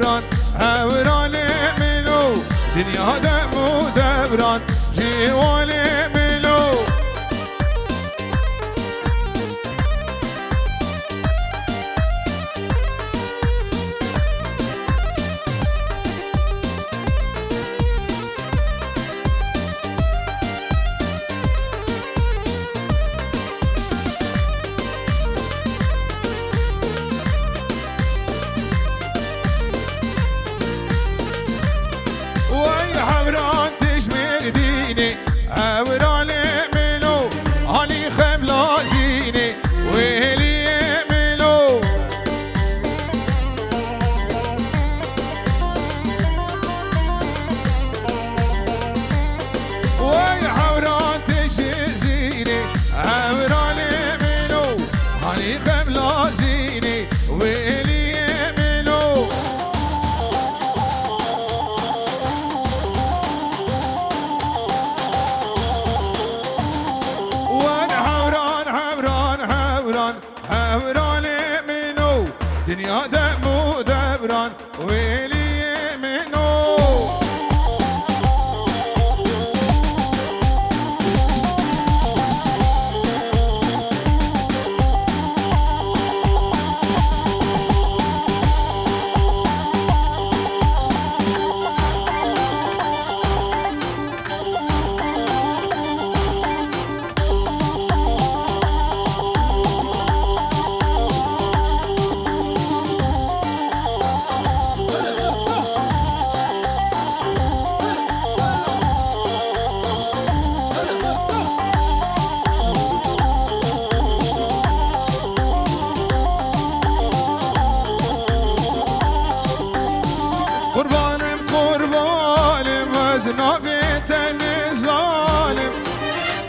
دبران هوران منو دنیا دمو دبران جوان منو عوران منو هاني خملا زيني ويلي منو وي عوران تجزيني عوران منو هاني خملا زيني ويلي هوران منو دنیا دمو دبران ویلی منو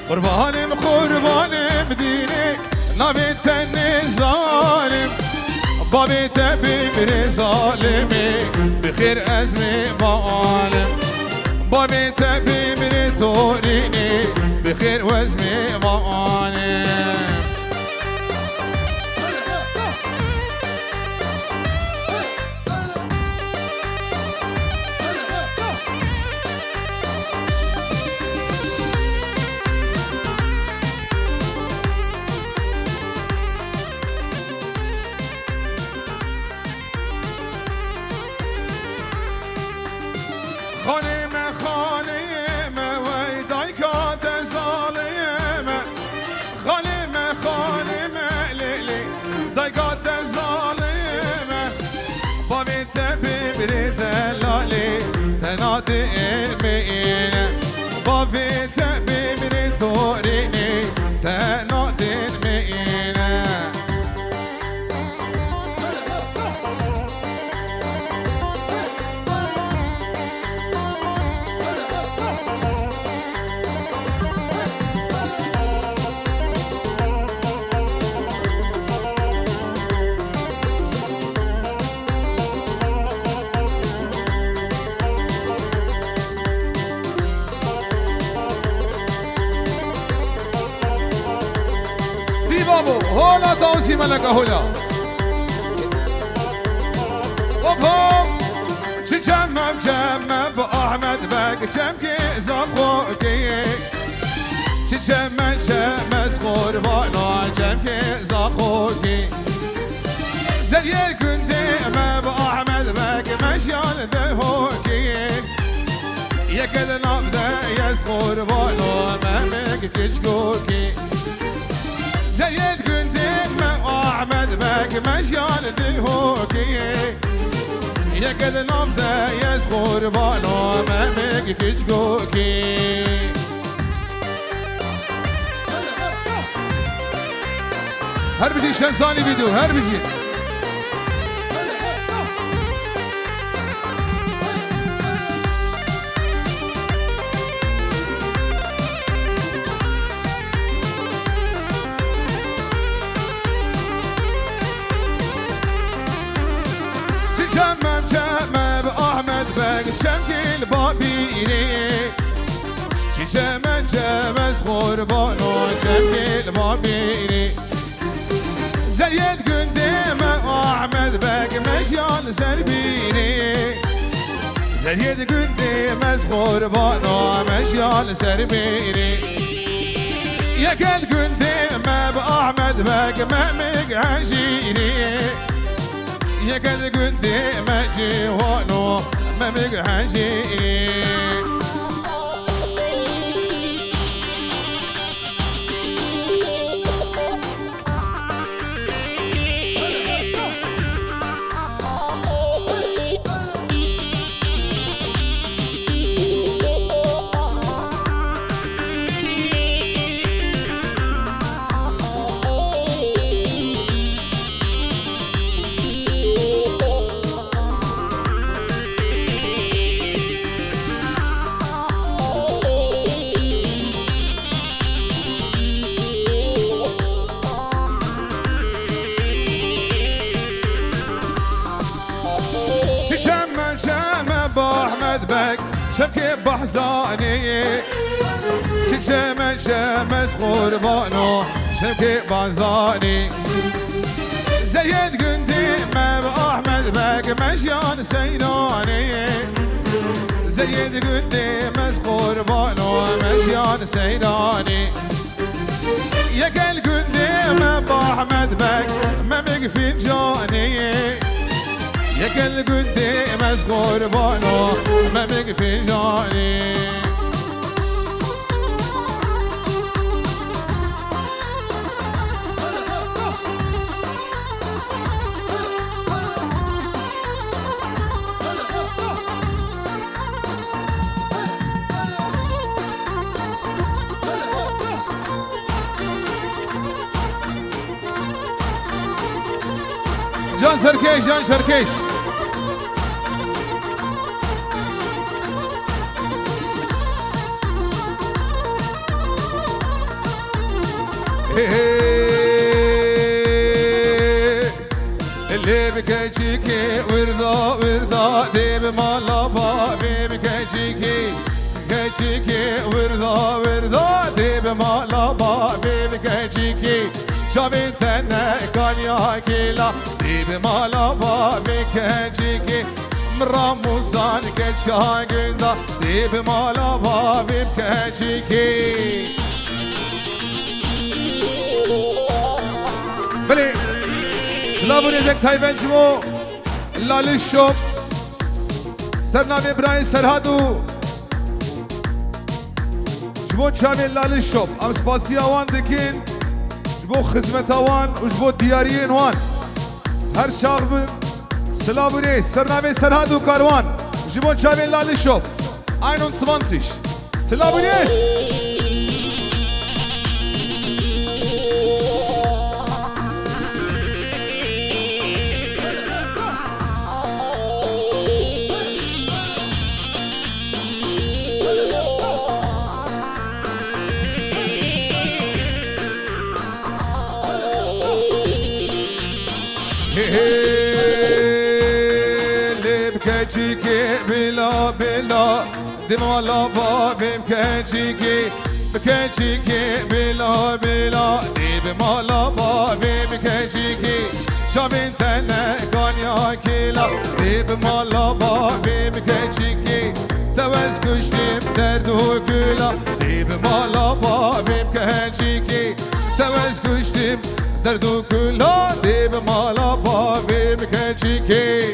قربانم قربانم ديني نبيت النظالم بابيت بمر ظالمي بخير أزمي بعالم بابيت بمر توريني بخير وزمي بعالم خانم خانم ويدايكات ظالم خانم خانم ليلي دايكات ظالم بابيت بمر دلالي تنادي المئين بابيت بمر توريني تنادي المئين بابو هولا توزي ملك هولا وفهم جمم جمم بأحمد بك جمكي زخوكي جمم جمم قربانا جمكي زخوكي زرية كنتي ما بأحمد بك مشيان دهوكي يكد نبدا يس قربانا ممك تشكوكي زيد كنتم أحمد بك مشيال دهوكي يكد نبدا يس قربانا ممك تشكوكي هر بجي شمساني بيدو هر بجي جمم جمم بأحمد بك جمكي البابيري جمم جمز قربانو جمكي البابيري زيد قدام أحمد بك مجيان سربيني زريد قندي مزخور بانا مجيان سربيني يا قد قندي ما بأحمد بك ما مقعجيني يا قد قندي ما جيوانو ما مقعجيني شبكي بحزاني شمس قربانو شبكي بحزاني زيد قندي ما بأحمد بك مجيان سيناني زيد قندي مس قربانو مجيان سيناني يا قل قندي ما بأحمد بك ما مقفين جاني يا كل قدي مسخور بانو ما مقفي جاني جان سركيش جان سركيش اللي بكجيكي ورضا ورضا ديب مالابا بكجيكي كجيكي ورضا ورضا ديب مالابا بكجيكي شابين تنه كان ياكيلا ديب مالابا بكجيكي مراموسان كجكا قندا ديب مالابا بكجيكي بلي سلام ورزق تایبن جمو لالی شوب سرنام ابراهیم سرهادو جبو چاوی لالی شوب ام سپاسی آوان دکین جبو خدمت آوان و جبو دیارین وان هر شاغ بن سلام ورزق سرنام سرهادو کاروان جبو چاوی لالی شوب 21 سلام ورزق بكجيكي بلا بلا دمالا بابم كجيكي بكجيكي بلا بلا دمالا بابم كجيكي شابين تنه كانيا كيلا دمالا بابم كجيكي توز كشتم دردو كلا دمالا بابم كجيكي توز كشتم دردو كلا دمالا بابم كجيكي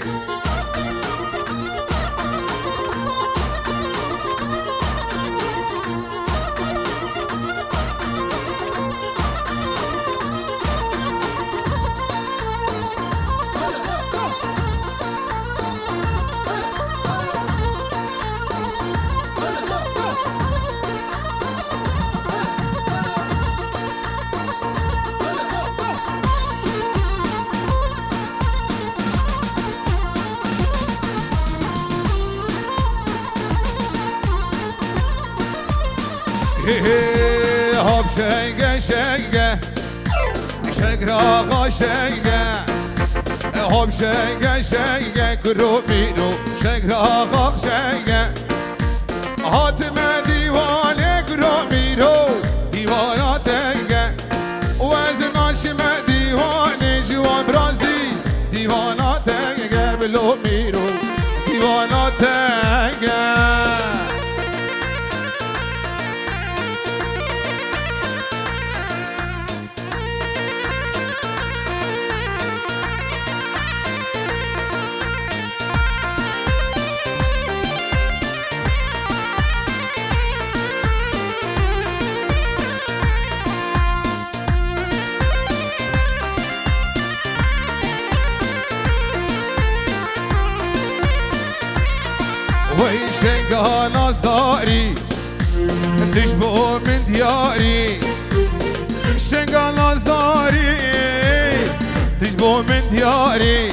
هاب شنگه شنگه شنگ راغا شنگه هاب شنگه شنگه کرو مینو شنگ راغا شنگه حاتم دیوانه کرو مینو دیوانا تنگه و از ناشم دیوانه جوان برازی دیوانا تنگه تنگه وی شنگا نازداری تشبه من دیاری شنگا نازداری تشبه من دیاری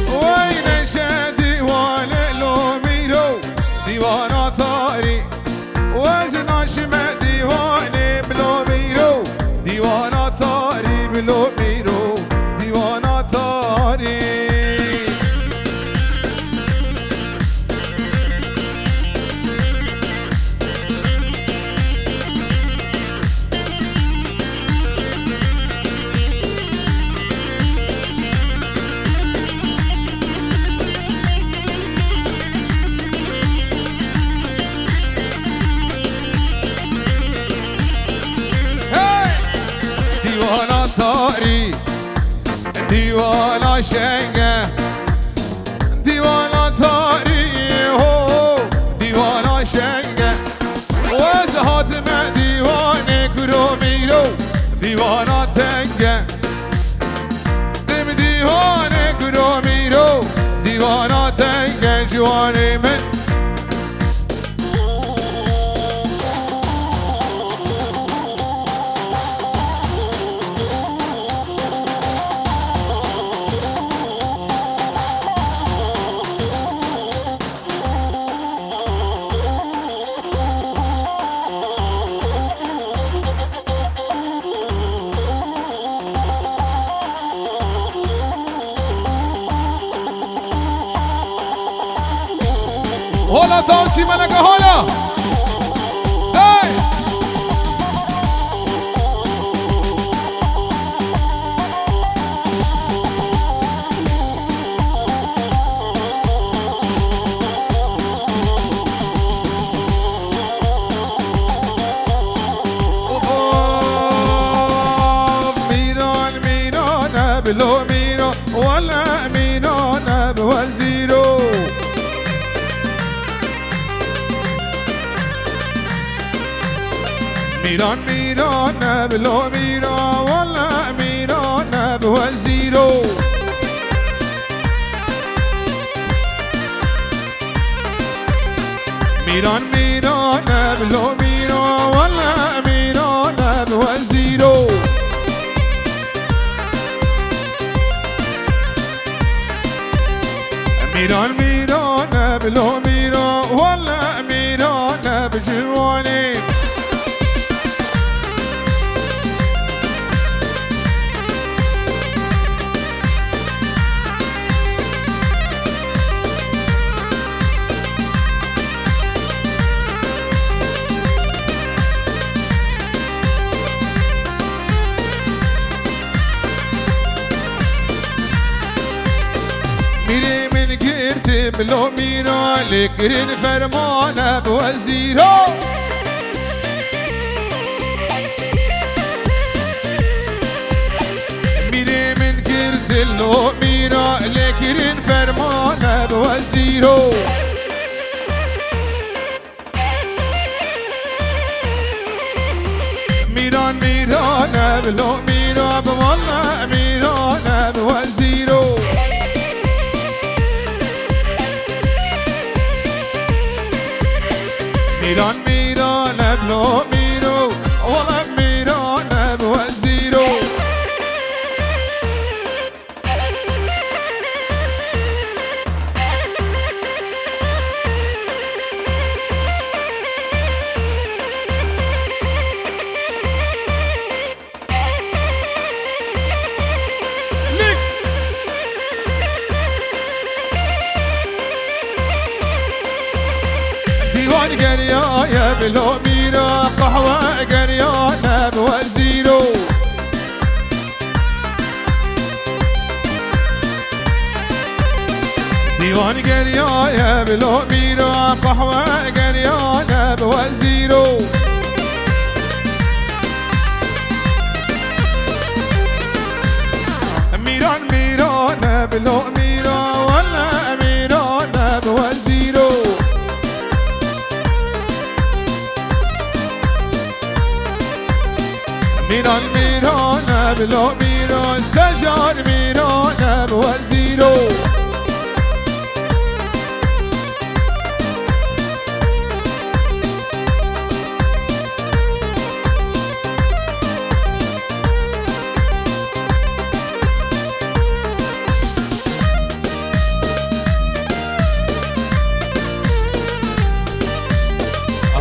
وی نشه دیوان لو میرو دیوانا تاری وزناشم دیوان بلو میرو دیوانا تاری بلو میرو دیوانا تاری دیوانا تاری دیوانا شنگه دیوانا تاری هو دیوانا شنگه وز حاتم دیوانه کرو میرو دیوانا تنگه دم دیوانه کرو میرو دیوانا تنگه جوانی من هولا تامسی منگه هولا دای میران میران بلو میران ولا میران بوزیرو میران میران بلو میران ولا میران بوزیرو میران میران بلو میران ولا میران بوزیرو میران میران بلو میران ولا میران بجوانی میری من گرتی بلو میرا لکرین فرمان بوزیرو میری من گرتی لو میرا لکرین فرمان بوزیرو میران میران بلو میرا والله میران بوزیرو میران میران بلو میرو والله میران بوزیرو دیوان گریا یا بلو میرا قهوه گریا بوزیرو دیوان گریه بلو میرو قهوه گریانه بوزیرو میران میرانه بلو میرو ولا میرانه بوزیرو میران میرانه بلو میرو سجار میرانه بوزیرو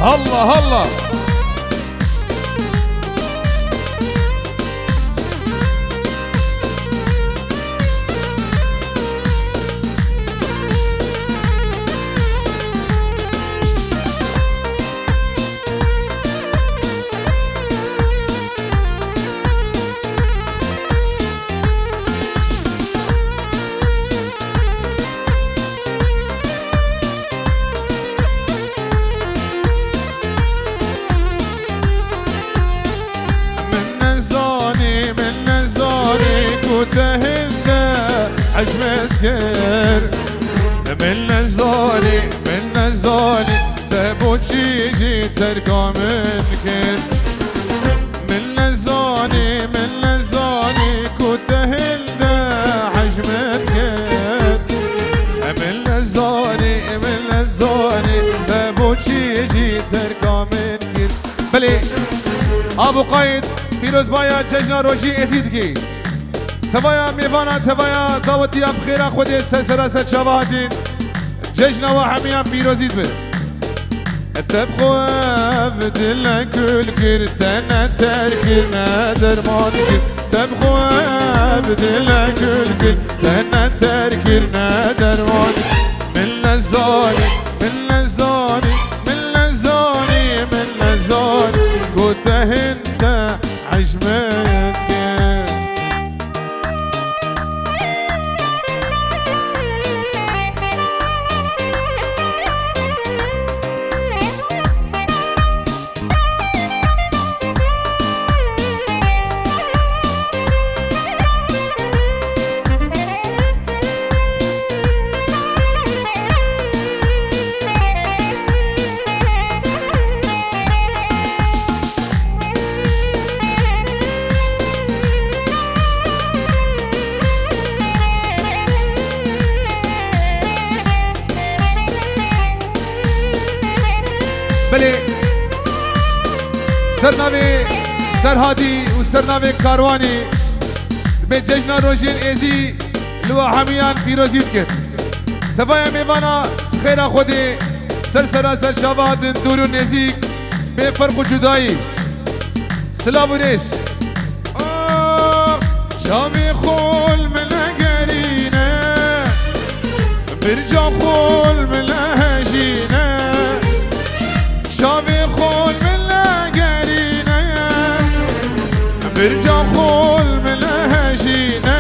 الله الله عجمتكر من نزاني تبوشي جي تركا منكر من نزاني كنت هلدا عجمتكر من نزاني تبوشي جي تركا منكر بلي ابو قايد بيروز بايا ججنا روجي ازيد کی تبايا ميفانا تبايا دعوتي بخير خودي سرسر شواهدين ججنا وحميان بيروزيد به تبخو بدل كل كرتنا تركنا درمان تبخو بدل كل كرتنا تركنا درمان من لزاني كنت هندا عجمتك بله سرناوی سرهادی و سرناوی کاروانی به جشن روژین ایزی لو همیان پیروزید کرد تفایم میوانا خیر خودی سر شوادن دور و نزیک به فرق و جدایی سلام و نیس شامی خول ملگرینه برجا خول ملهجینه شامی خول ملگرینه برجا خول ملهجینه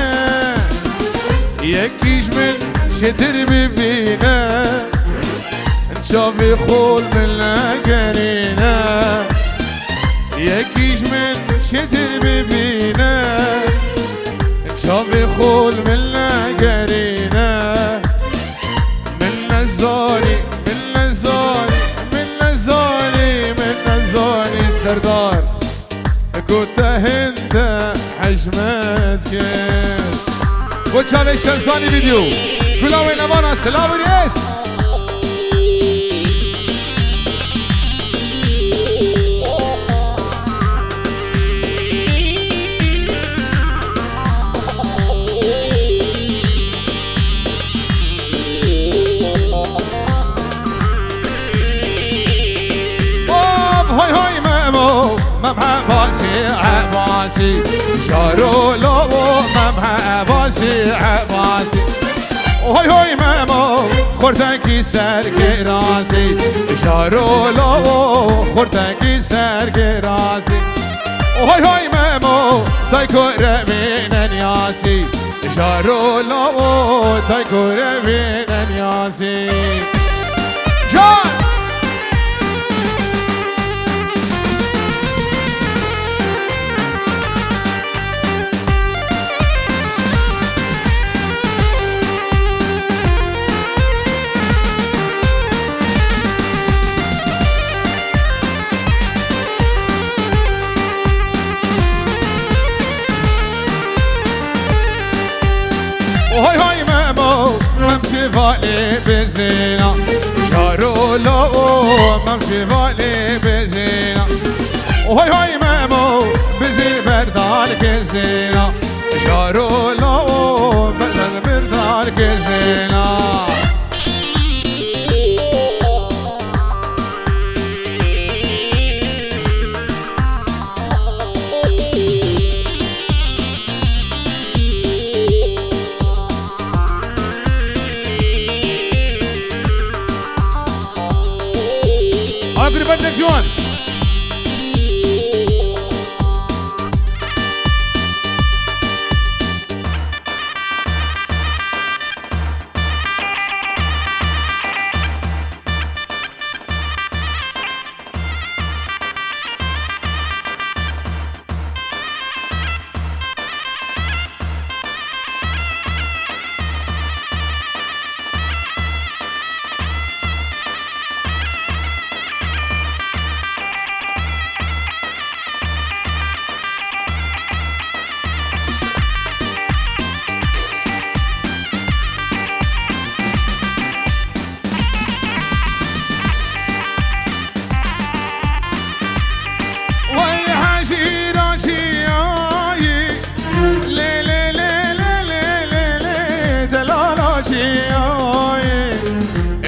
یکیش من شتر ببینه شامی خول ملگرینه یکیش من شتر ببینه شامی خول ملگرینه من نزانی سردار كنت هند حجمتك وشاف الشمساني فيديو قولوا وين امانه سلام ونيس عباسي شارو لو ممها عباسي هوي هوي مامو خورتنكي سر راسي شارو لو خورتنكي سر راسي هوي هوي مامو دايكو رمين ياسي شارو لاو تايكور بين ياسي جان وهاي هاي مامو ممشي فالي بزينة شارو لو ممشي فالي بزينة وهاي هاي مامو بزين بردالك الزينة شارو لو بردالك الزينة أقرب النجوان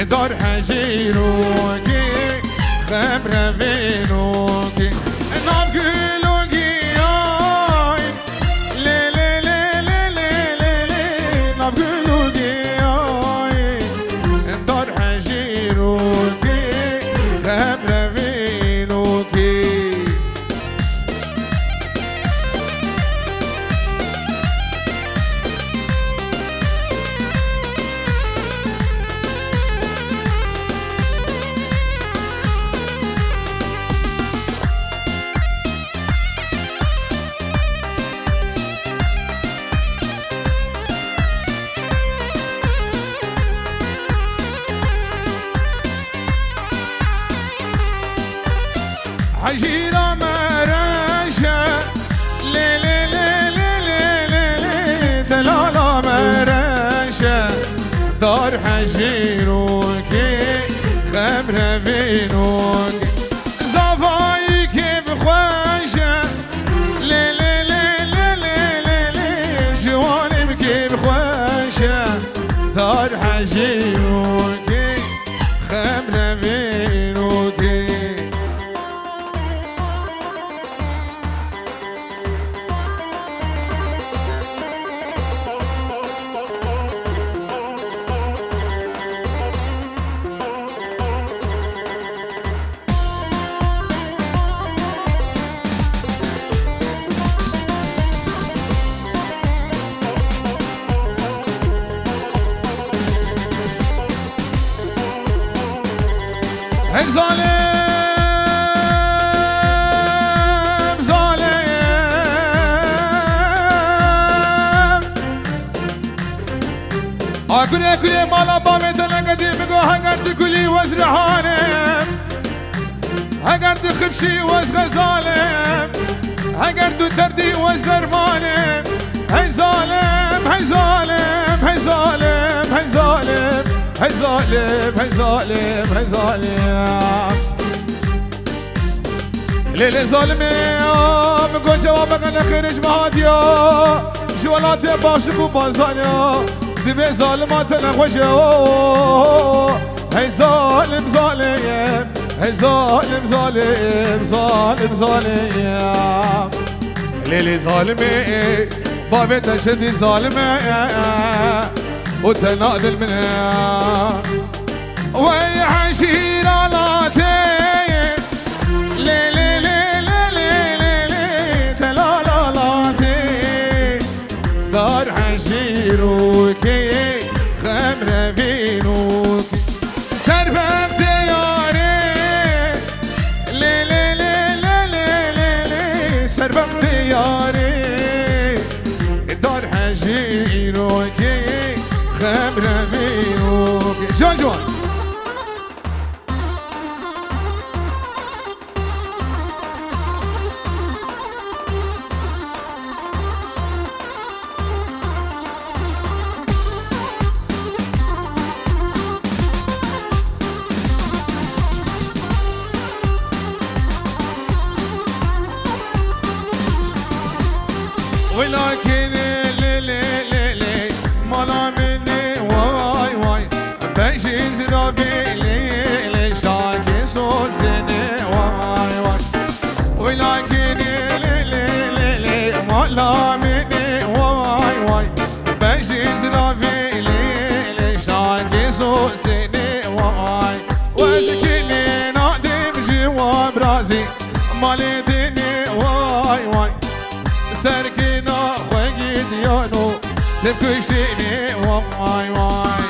دار حجيروكي خبر بينوكي نام قلوكي ياي لي لي لي لي لي لي نام قلوكي ياي دار حجيروكي خبر بينوكي حجيرة مرشة لي لي لي لي لي لي لي دلالة مرشة دار حجيروكي خبر بينوكي زفايكي بخوشة لي لي لي لي لي لي لي جوانبكي بخوشة دار حجيروكي خبر بينوكي ظالم ظالم أكوني كلي مالا بامت لقدي بقو هقرد كلي وزر حانم هقرد خبشي وزغ ظالم هقرد تردي وزر مانم هاي ظالم هاي ظالم هاي ظالم هاي ظالم هاي ظالم هاي ظالم هاي ظالم ليلي ظالمي بقول جوابك انا خرج مهاديا جوالاتي باشكو بازانيا دبي ظالمات انا خوشي هاي ظالم ظالم هاي ظالم ظالم ظالم ظالم ليلي ظالمي بابي تشدي ظالمي وتنادل منها وي عشيراتي لي لي لي لي لي لي دلالاتي دار عشيرة جیروکی خمر بینوکی سر بخت یاره لی لی لی لی لی لی لی سر بخت یاره دار جیروکی خمر بینوکی جان جان ولكن لي لي لي لي مالا مني واي واي بجي زرابي لي لي شاكي صوصني واي واي ولكن لي لي لي لي مالا مني واي واي بجي زرابي لي لي شاكي صوصني واي وزكني نادم جوا برازي مالي ديني واي واي سركنا خوگی دیانو ستم کشینی وای وای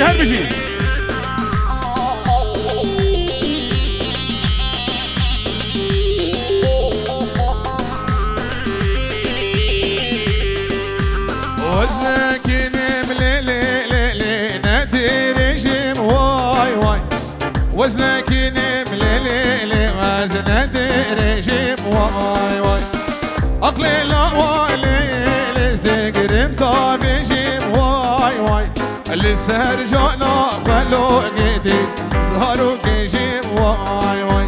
هر بشی وزنك وزنك مليلي وزن درجيم واي واي عقلي لا وايلي استقرب طابي جيم واي واي اللي سهر جانا خلو قدي سهروا جيم واي واي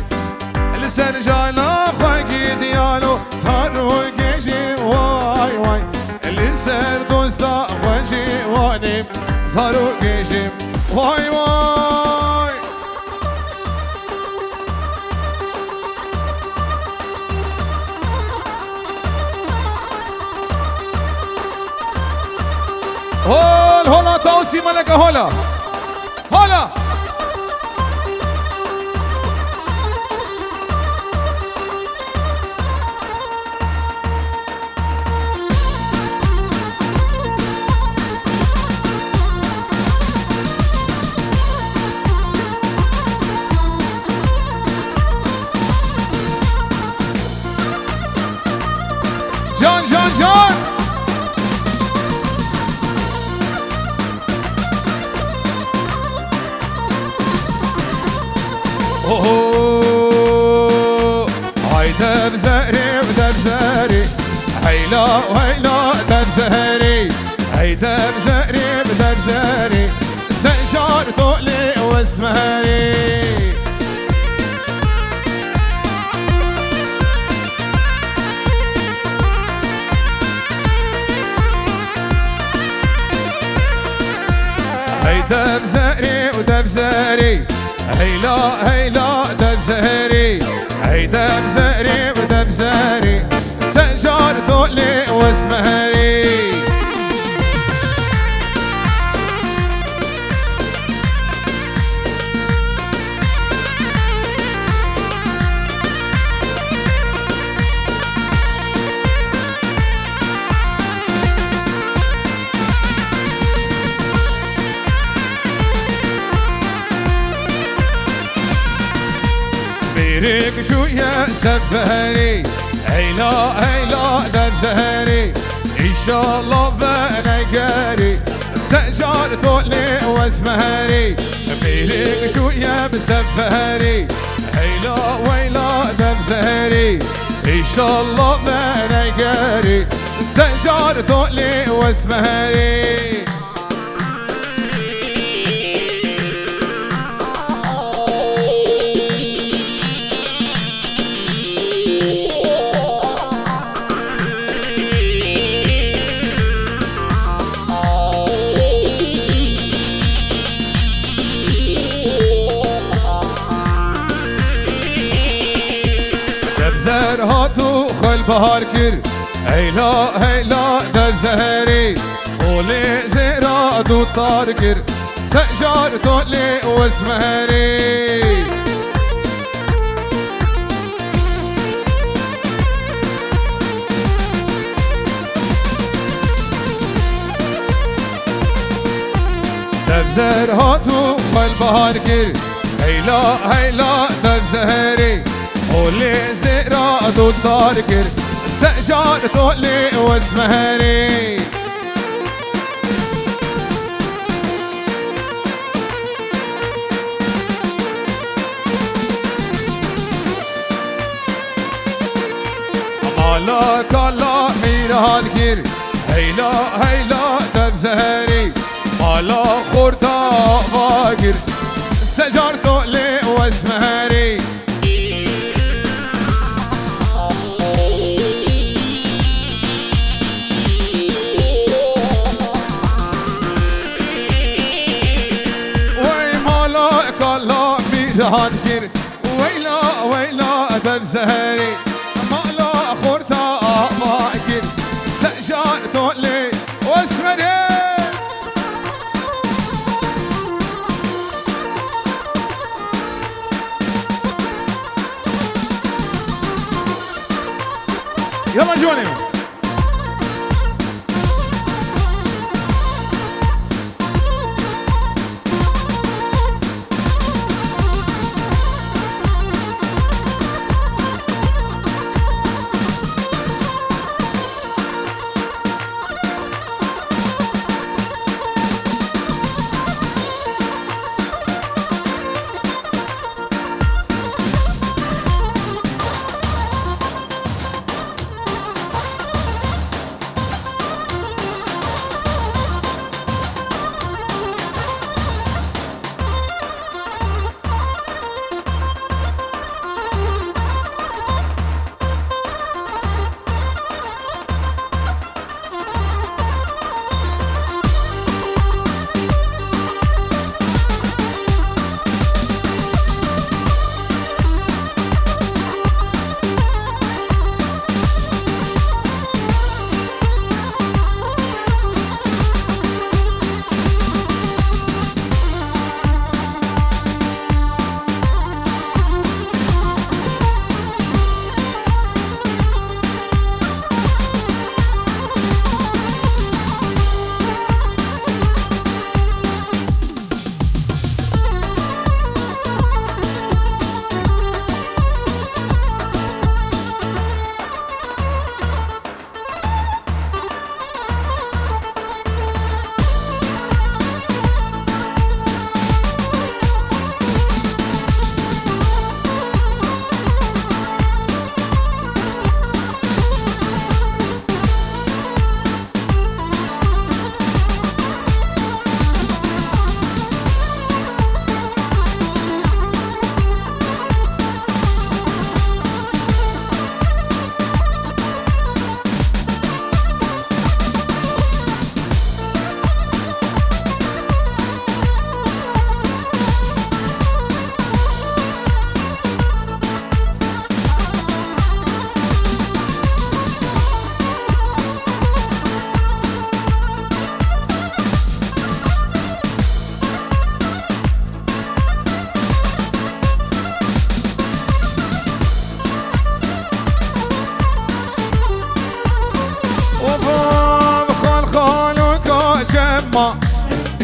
اللي سهر جانا خلو ديالو سهروا جيم واي واي اللي سهر دوستا خلجي وانيم سهروا جيم واي واي هول هولا توسي ملكة هولا هولا جان جان جان اوه هاي دبزري ودبزري هيلا وهيلا دبزري هاي دبزري ودبزري سنجار طولي واسمري هاي دبزري ودبزري هيلا هيلا دبزهري هي دبزهري ودبزهري سنجار ذولي واسمهري بيرك شوية سفهري هيلا هيلا دبزهري إن شاء الله بنقاري سجار طولي واسمهري بيرك شوية مسفهري هيلا ويلا دبزهري إن شاء الله بنقاري سجار طولي واسمهري هاتو خل بهار كر هيلا هيلا دبزهري قولي زيرا دو طار كر سجار تولي وزمهري تبزر هاتو والبهار كير هيلا هيلا تبزهري قولي زئرا دوتار كير سجار تولي وزمهري مالا كالا ميرهال كير هيلا هيلا تبزهري مالا خورتا فاكر سجار تولي واسمهري وي مالا كالا ميرهال كير ويلا ويلا تبزهري مالا خورتا فاكر سجار تولي واسمهري يلا جوني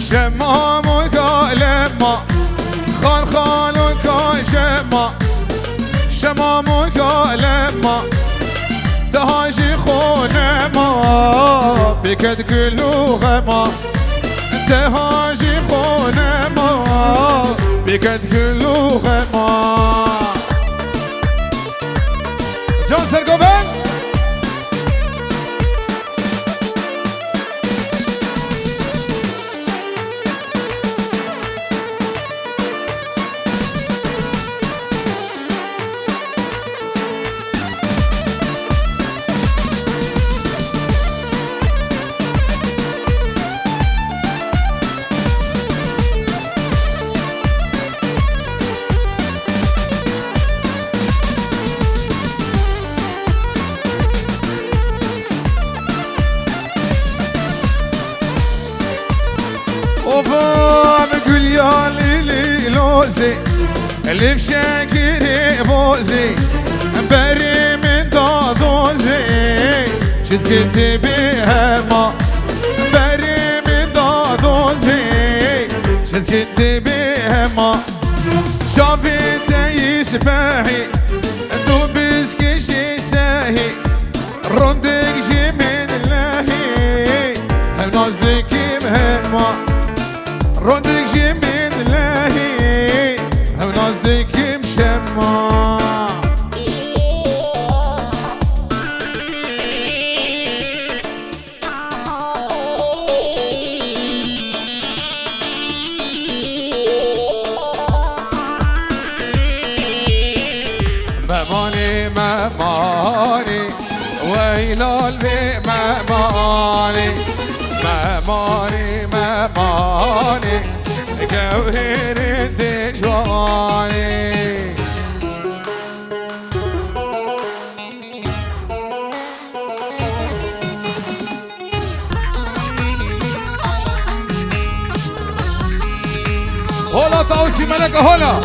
شما مكالمة خال خالك شما شما مكالمة تهاجي خونما بكد كلو غما تهاجي خونما بكد كلو غما جان سرقوبن بوزي اللي بشاكري بوزي بري من دادوزي شد كنتي بهما بري من دادوزي شد كنتي بهما شافت يسباهي اندو بسكي شي ساهي رندك جي من اللهي هم نازلك مهما رندك جي من اللهي هم نازلك مشما ماماني ماماني ويلالي ماماني ماماني ماماني جوهر الدجواني هلا طاوسي ملكة هلا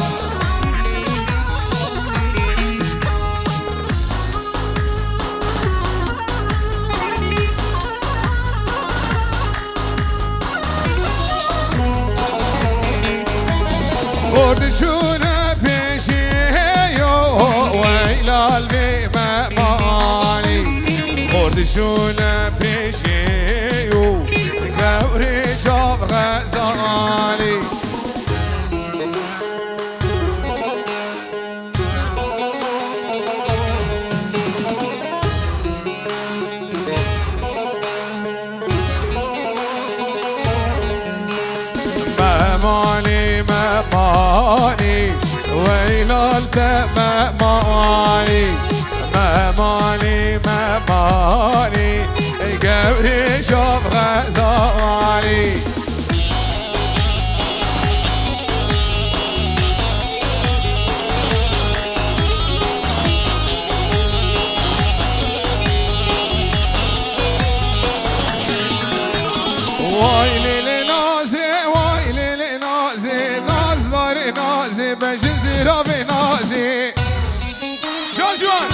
خردشونا بيشيو ويلال بماماني خردشونا بيشيو قوري شوف غزالي ماماني ماماني ويلال ماماني ماماني ماماني قوري شوف غزالي ويلي لنازي ويلي لنازي نازدار نازي بجزي ربي نازي جون جون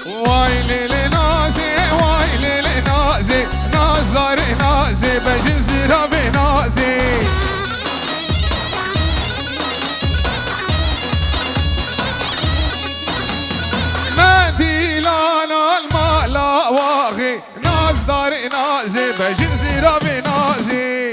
ويلي لنازي ويلي لنازي نازدار نازي بجزي ربي نازي مديلانا المالا واغي نازدار نازي بجزي ربي نازي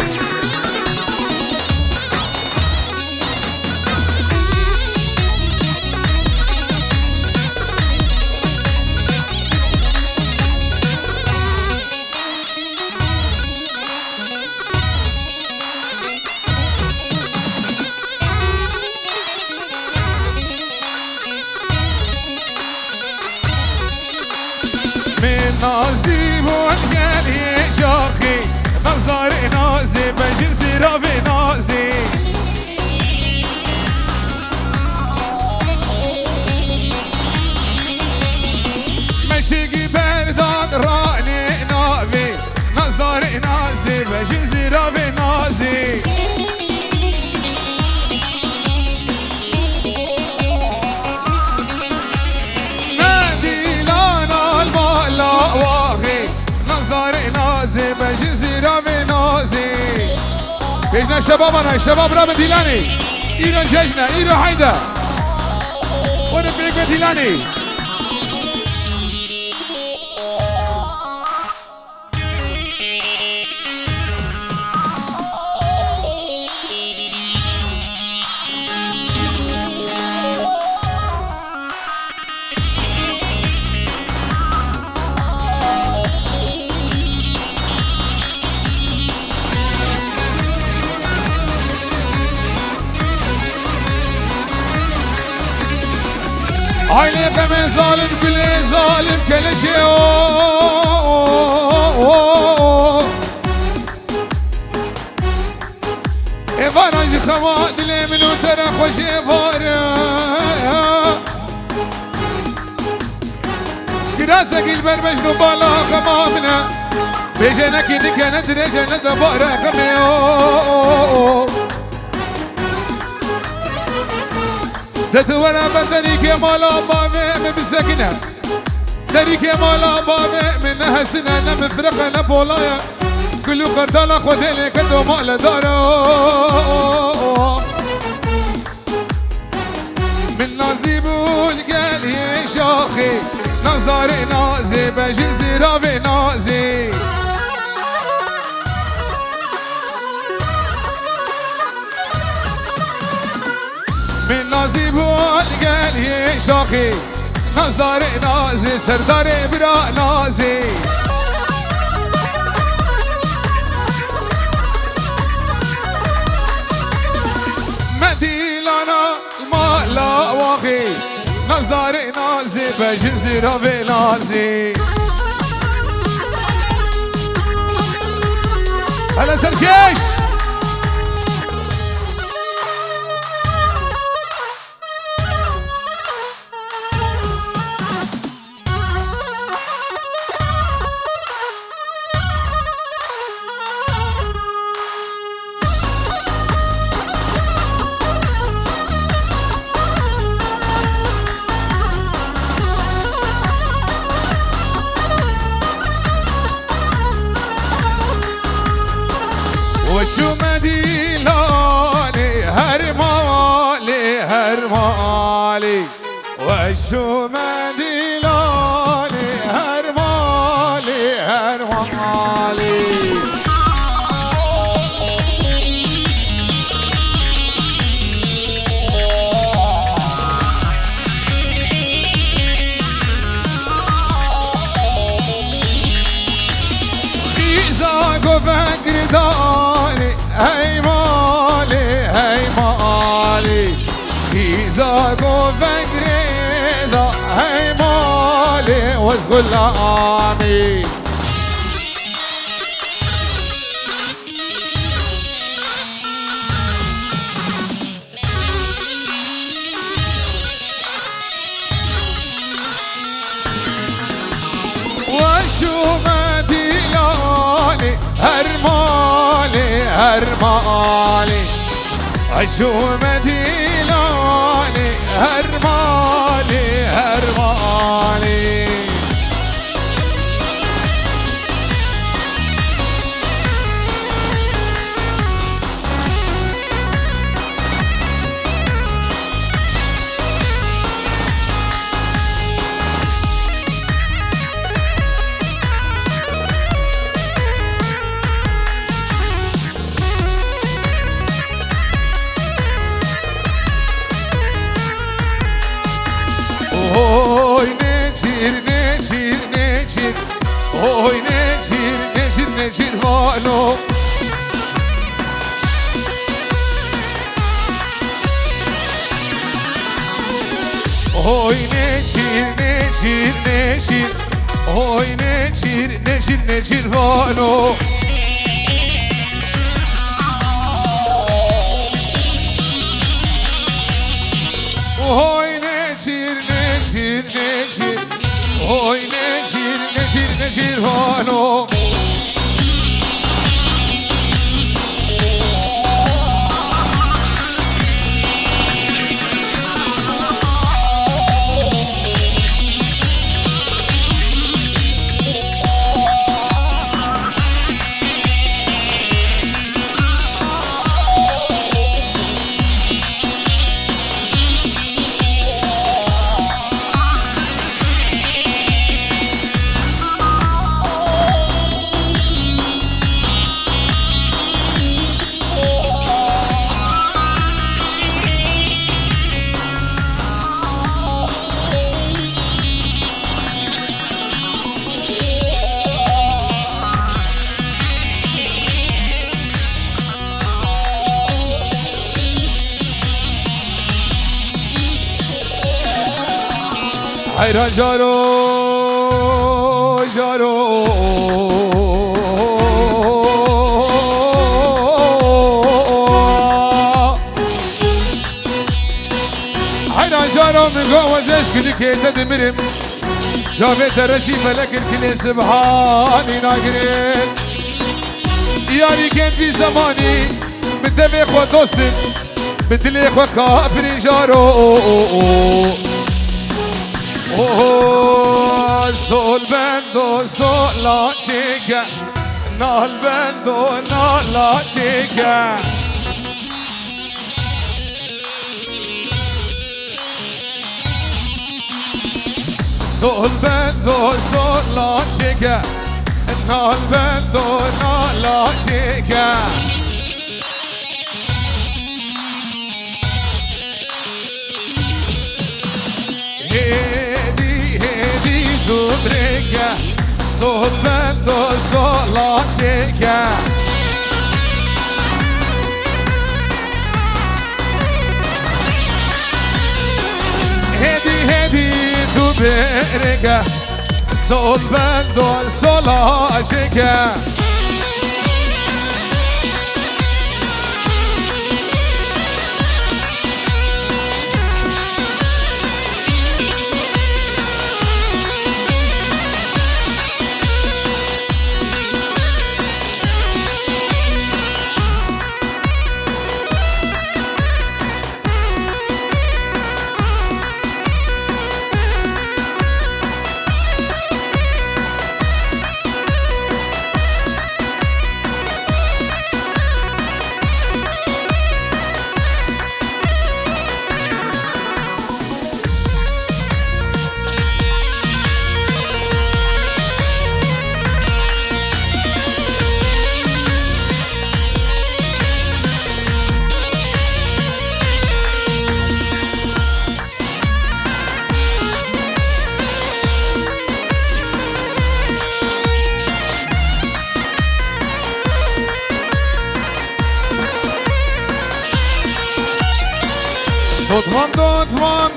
من ناز ديبون قالي شاخي نازدار نازي بجنسي ربي نازي مشيقي بردان راني نابي نازدار نازي بجنسي ربي نازي نازي بجنسي رامي نازي بيجنا شبابنا الشباب رامي ديلاني ايران ججنا ايران حيدا وانا بيجنا ديلاني عيلي بمن ظالم كل ظالم كل شيء إبارج خواد لي منو ترى خوش إبارة كراسك البرمج نبالا غمامنا بجنك نكنا درجنا دبارة قميو تتورا بدريك يا مالا بامي بسكنة دريك يا مالا بامي منها سنة نمفرقة نبولايا كل قردالة خوديلي كدو مال دارو من ناز دي بول قال يا شاخي نظر نازي بجنسي رابي نازي من نازي بول قال يا شاخي نظر نازي سردار برا نازي مديلانا المالا واخي نظر نازي بجنسي رابي نازي هلا سركيش وشو مديلاني هرمالي هرمالي وشو مديلاني هرمالي هرمالي خيزاقو فقرداني هاي مالي هاي مالي خيزاقو فقردا هاي مالي وزغلامي وشو مديلاني هرمالي هرمالي وشو مديلاني هرمالي هرمالي Oy neçir neçir neçir Oy neçir neçir neçir halo Oy neçir neçir neçir Oy neçir neçir neçir halo Oy neçir neçir neçir Oy neçir neçir neçir hano Hayran jaro jaro Hayran jaro mi govazش kili که دمیرم شافت الرشي فلك الكل سبحاني ناقرين ياري كان في زماني متبع خو دوست بدلي خو كافر جارو سول بندو سولا چيكا نال بندو نالا چيكا سول بندو سولا چيكا نال بندو نالا چيكا هدي تبريكا سول بندو سولا چيكا هدي تبريكا سول بندو سولا چيكا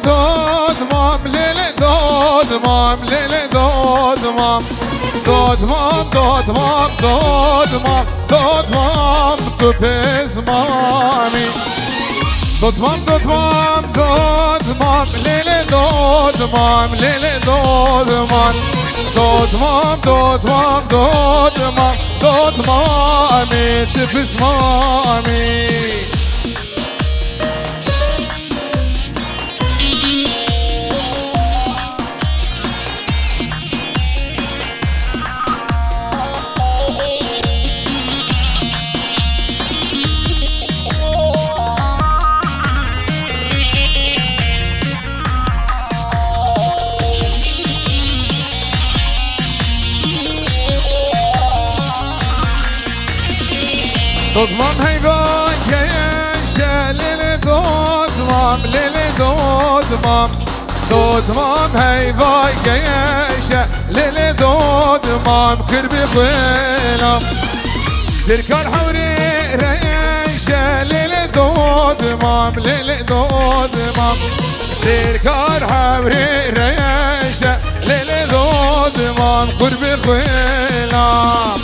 دودمام ليلي دودمام ليلي دودمام تبز مامي دودمام ليلي دودمام ليلي دودمام دودمامي تبز مامي دودمام هيبان كيشا ليلي دودمام ليلي دودمام هيبان كيشا ليلي دودمام كربي خيلام ستركار حوري ريشا ليلي دودمام ستركار حوري ريشا ليلي دودمام كربي خيلام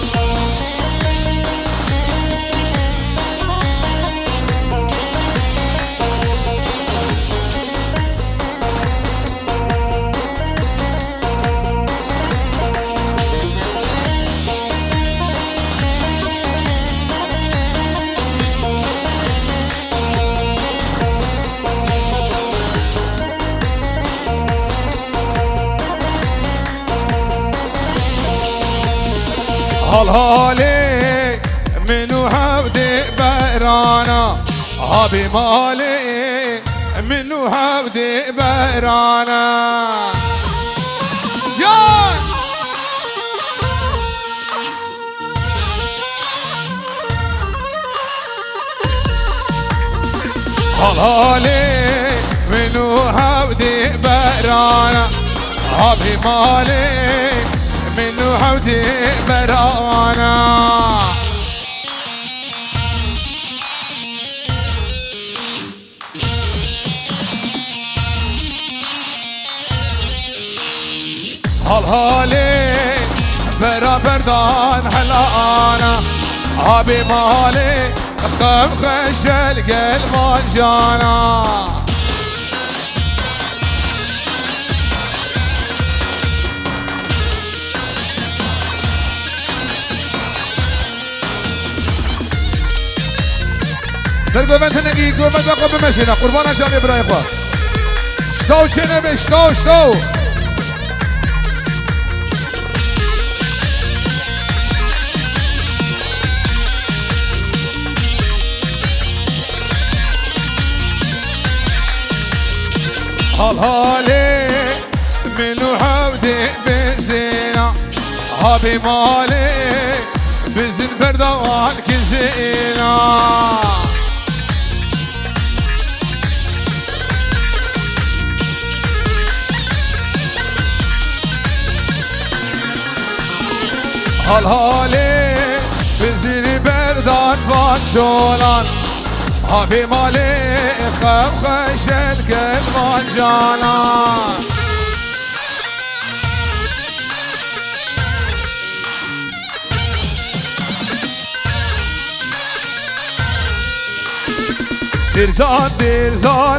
هالهالي منو هودي برانا هابي مالي منو هودي برانا جان هالهالي منو هودي برانا هابي مالي منو هودي برانا هالهالي برا بردان حلانا هابي مالي خم خش القلب الجانا سرقو بنت نگی گو بنت وقو بمشينا قربانا جامي براي خوا شتو چنه به شتو هالهالي منو حودي بزينا هابي مالي بزن بردوان كزينا هالهالي بزن بردان فانشولان هابي مالي خش القلب جانان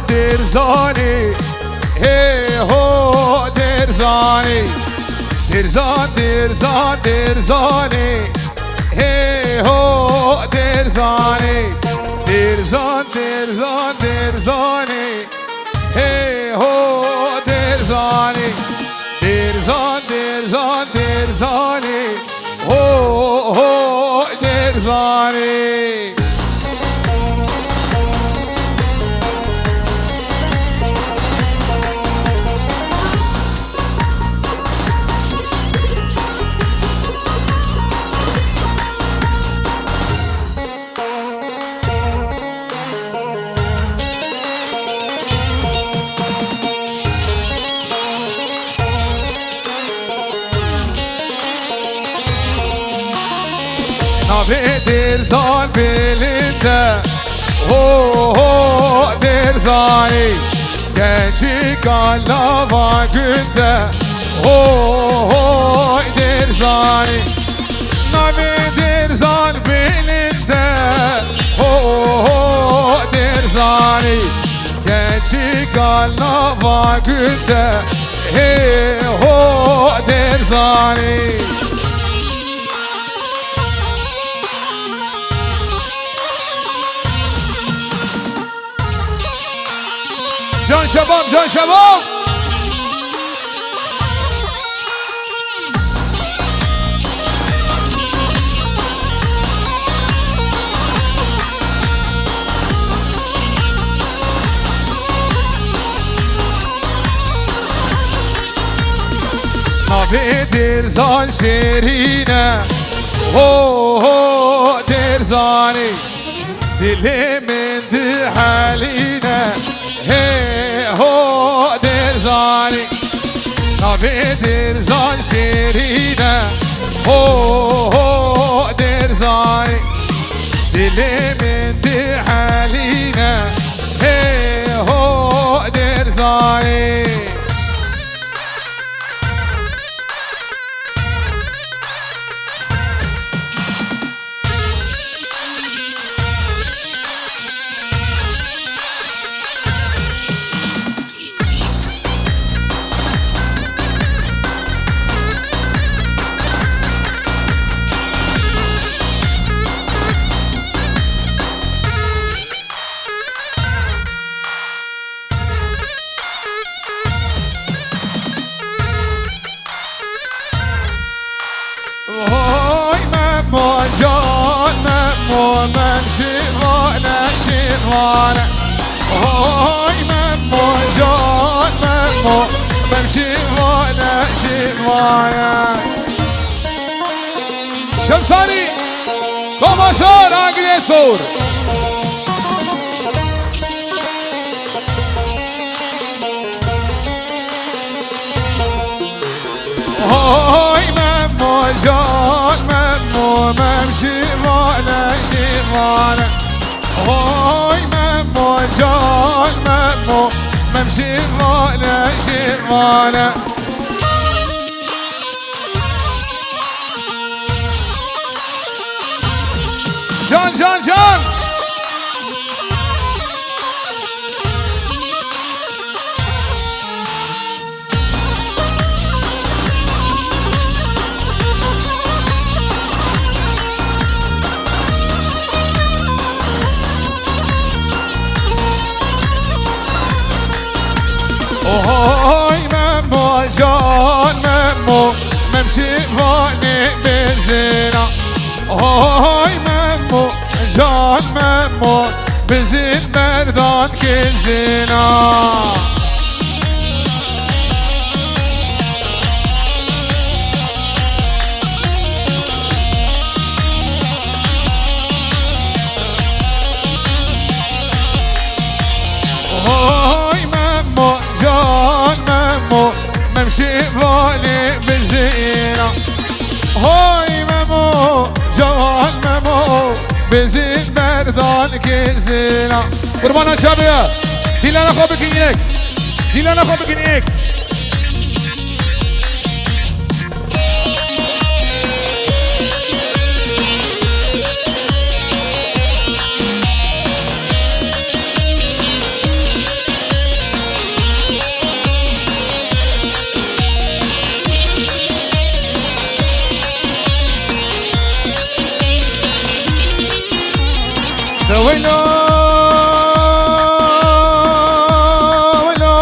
دیرزانی هی هو دیرزانی هی هو دیرزانی هی هو دیرزانی هو دیرزانی نابي دیرزان بلنده هو دیرزانی گنجی کالاوا گنده هو دیرزانی نابي دیرزان بلنده هو دیرزانی گنجی کالاوا گنده هو دیرزانی جان شباب نابي دیرزان شیرینه هو دیرزانی دلی من دی حالینه هی هو دیرزانی نابي دیرزان شیرینه هو دیرزانی دلی من دی حالینه هی هو دیرزانی شيرانه هاي ممو جان ممو شيرانه شمساني كوماسور اغريسور هاي ممو جان ممو شيرانه هاي ممو جان ممو شيرانه جان ممشي فاني بزينة هاي ممو جان ممو بزين مردان كزينة هاي ممو جان ممو ممشي فاني بزينة هاي ممو جان ممو بزين مردان كزينة قربانا شابية ديلانا خو بكنيك ديلانا خو بكنيك ويلو ويلو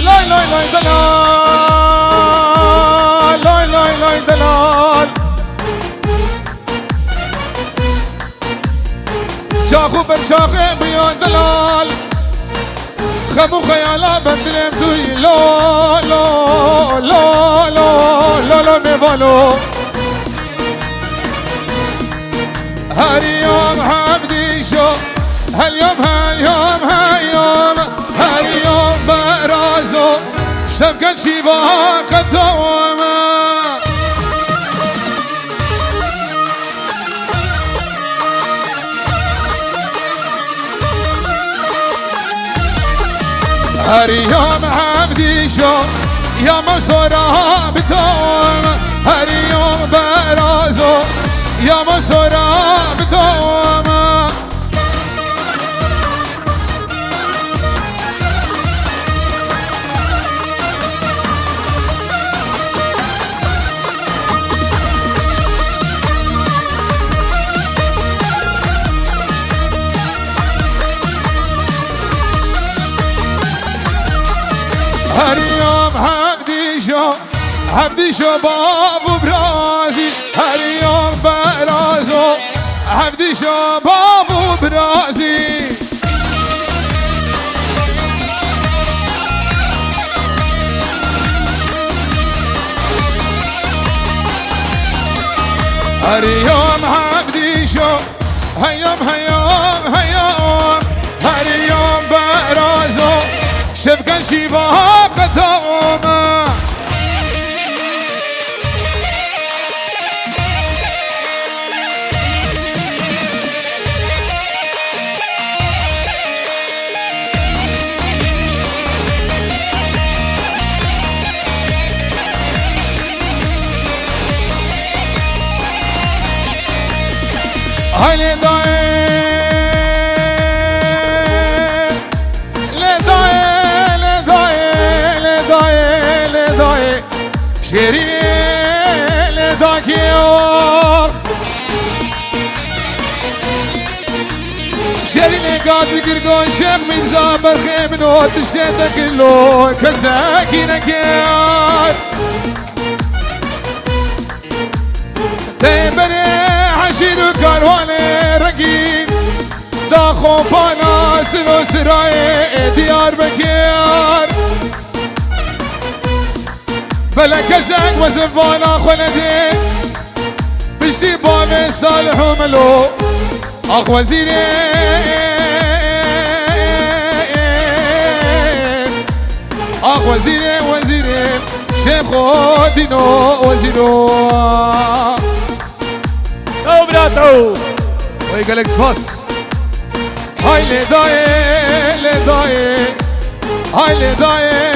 لاي لاي لاي دلال لاي لاي لاي دلال شاخو بن شاخي بيان دلال خمو خيالا بندرم توي لا لا لا لا لا لا نفالو هر يوم حمدي شو هاليوم هاليوم هاليوم هر يوم برازو شبكة شيبها قد دوما هر يوم عبدي شو يا منصورة بدوم هر يوم برازو يا منصورة بدوم هر يوم حمدي شو بابو برازي هر يوم برازو حمدي شو بابو برازي هر يوم حمدي شو هيوم هيوم هيوم هر يوم برازو شبكة شيبها قدوما هاي لداي شيرين لداك يوخ شيرين قاضي قرقون شيخ من زابر خيمنو تشتيتك اللون كساكينك يار تيبني عشير كارواني رقيق داخو بانا سنو سراي ديار بكيار بلا كساك وزفانا خلدين بشتي بابي صالح وملو اخ وزيرين اخ وزيرين شيخو دينو وزيرو او براتو ويقال لك سباس هاي لداي هاي لداي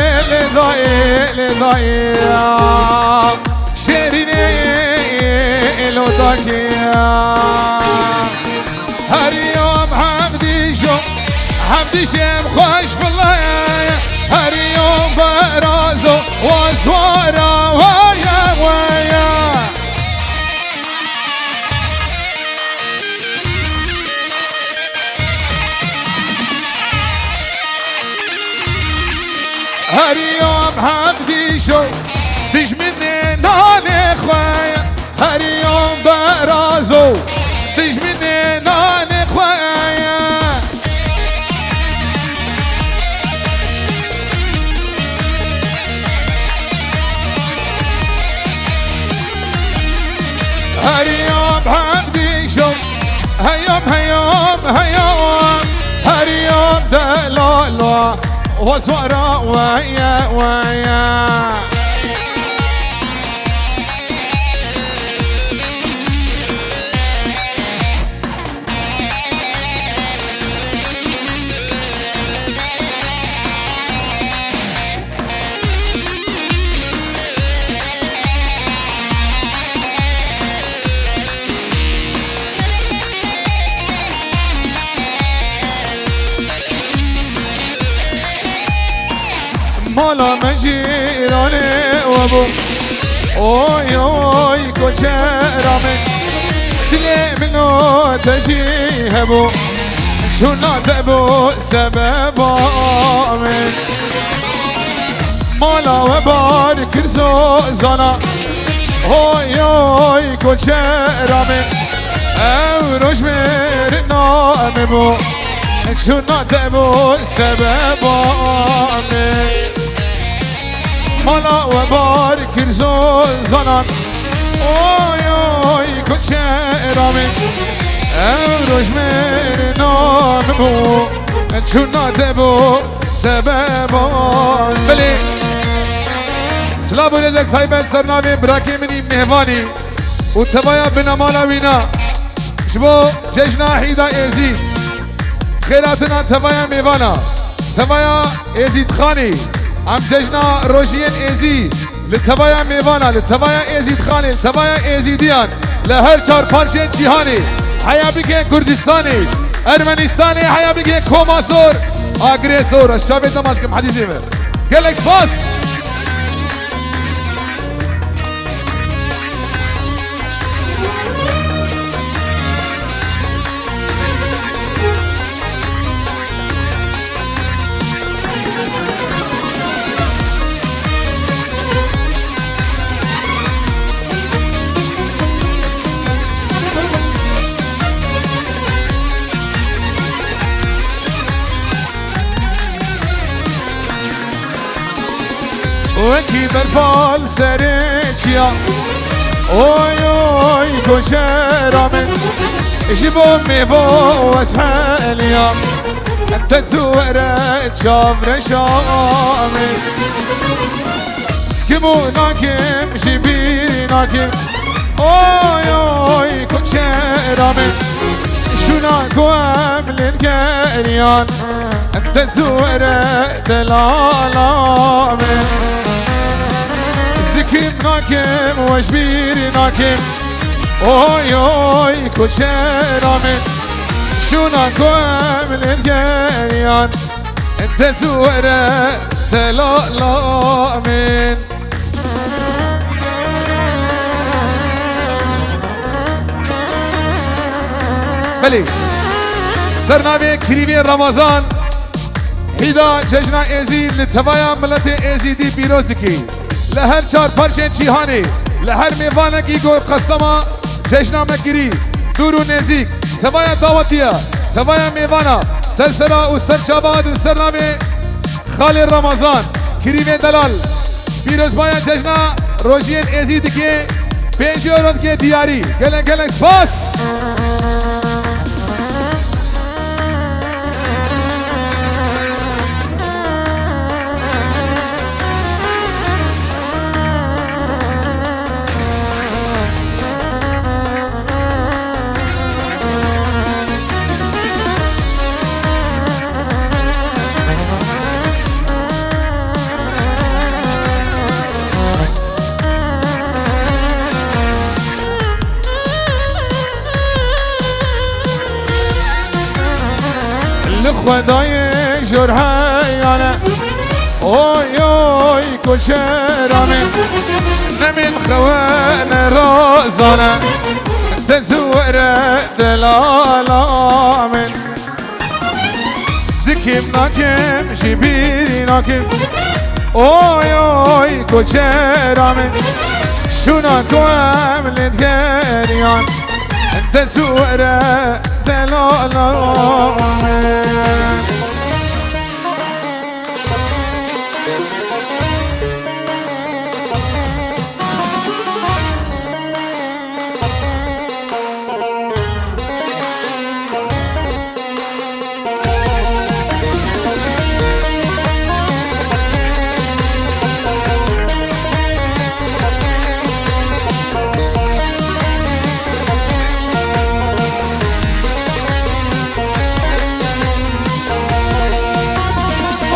شيريني لو داكيا هر يوم حمدي شم خوش بالله هر يوم برازو واسوارا ويا ويا هر يوم حمدي شوف هيام هيام هيام هر يوم دلال وصورة ويا ويا مالا مجيراني وابو اوي اوي كوچرا من دلي منو تجيهبو شو ناتبو سببا من مالا وبار كرزو زانا اوي اوي كوچرا من او روش مرنا مبو شو ناتبو سببا من مالا وبار كرزو زنان اوي اوي كوچرا من امروش من نام بو شو ناتبو سببا بلي سلام و رزق طيبه سرنامي براكي مني مهواني وتبايا بنا مالا وينا جبو ججنا حيدا يزيد خيراتنا تبايا ميوانا تبايا يزيد خاني ام ججنا روشين ايزي لتبايا ميوانا لتبايا ايزيد خاني لتبايا ايزيديان لهر چار پارچين جيهاني حيا بكين كردستاني ارمنستاني حيا بكين كوماسور اگريسور الشعب دمشق حديثي من جالكس باس وكي بالفال سريتشيا اوي اوي كوشيرا من جيبو ميبو واسحاليا انت تورد شافر شامي سكمو ناكم جيبي ناكم اوي اوي كوشيرا من شونا قوام للكريان انت تورد العالم ازدكيم ناكم وجبيري ناكم اوي اوي كوشيرا من شونا قوام للكريان انت تورد العالم بلي سرنامي كريمي رمضان هيدا ججنا ايزيد لتبايا ملت ايزيدي بيروزكي لهر چار پرچين جيهاني لهر ميوانك ايگو قسطما ججنا مكري دورو نزيك تبايا دعوتيا تبايا ميوانا سلسلة و سرچاباد سرنامي خالي رمضان كريمي دلال بيروز بايا ججنا روجين ايزيد كي بينجورد كي دياري گلن گلن سپاس خدای جرحیانه اوی اوی کشرا من نمین خوان رازانه تزور دلالا من زدکیم ناکیم جبیری ناکیم اوی اوی کشرا من شونا کوام لدگریان تزور دلالا من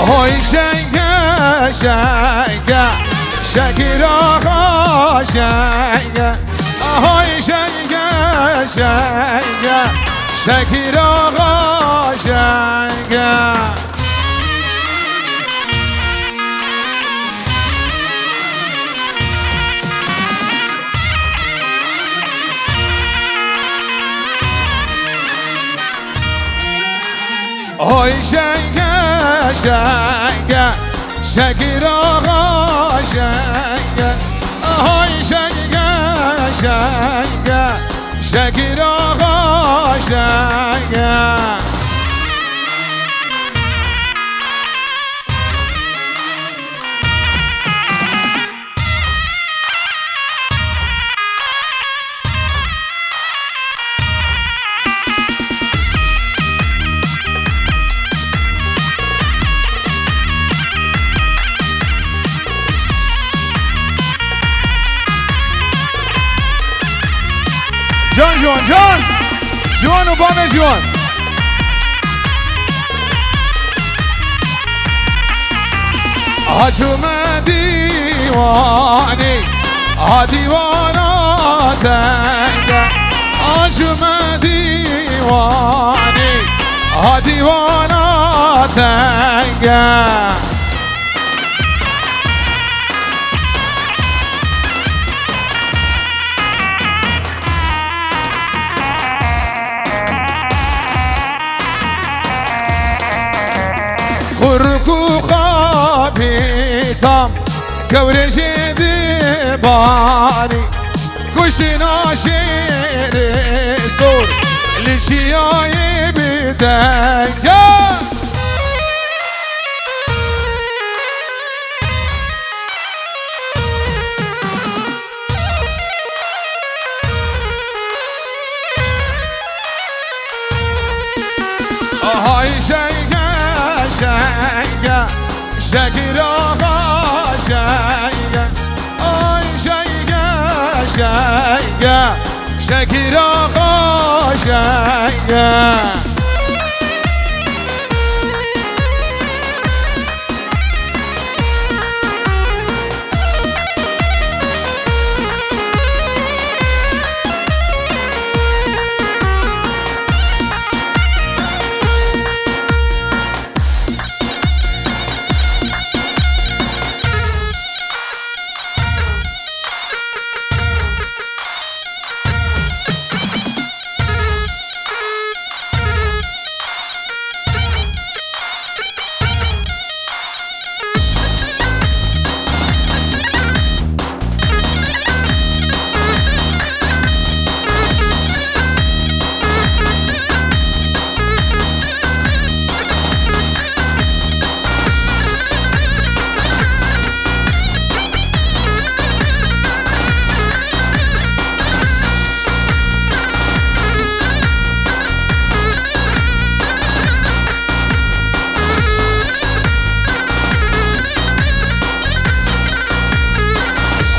هوی شنگه شنگه شکر آقا شنگه هوی شنگه شنگه شکر آقا شنگه هوی شنگه شنگه شکر آقا شنگه هوی شنگه شنگه شکر آقا شنگه جان جوان جان جوان و بام جوان آجوم دیوانی دیوانا تنگه آجوم دیوانی دیوانا تنگه خورکو خوابیتم گورش دیبانی کشنا شیر سور لیشیای بیدنگه آهای شنگه شنگه شکر آقا شنگه آی شنگه شنگه شکر آقا شنگه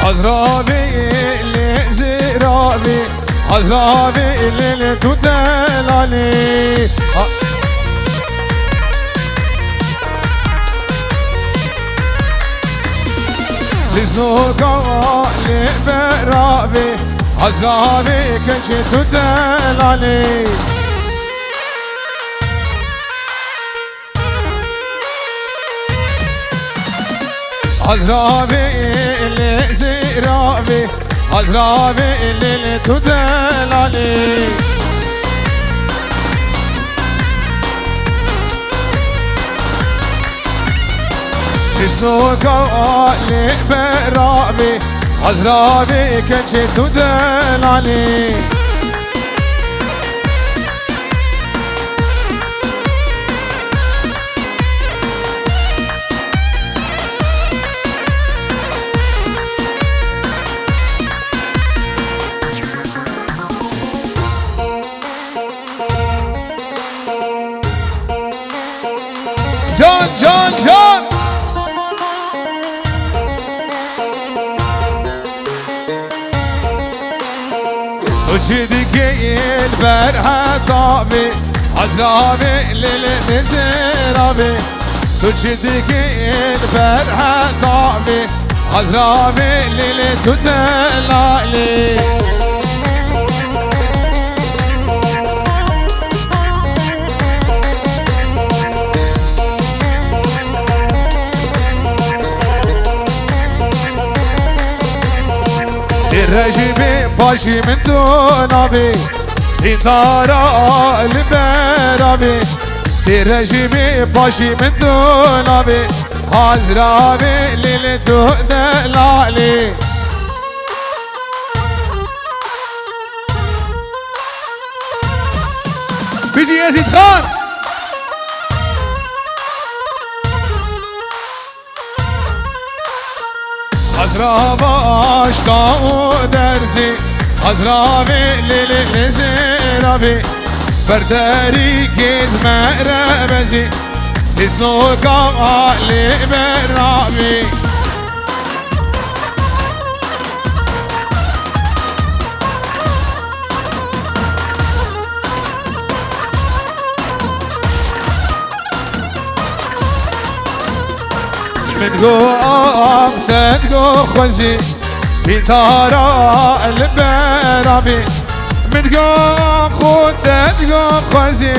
عذرابي لزرابي عذرابي للتدلالي سيزنوكا لبرابي عذرابي كنش تدلالي عذرابي لزرابي عذرابي للتدلالي سيسنوكا لبرابي عذرابي كنش تدلالي جان جان جان وجدك البرحة طابي عذرابي للنزرابي تجدك الفرحة طعمي عذرامي اللي تدلالي الرجبي باشي من دونابي سبيدارا البرابي الرجبي باشي من دونابي عذرامي اللي تدلالي بيجي يزيد خان عذرا باشتا ودرزي عذرامي اللي زرابي برداري كد مرمزي سيسنو كمالي برامي متقوم تتقو خوزي سبيطارا البرامي متقوم خود تتقو خوزي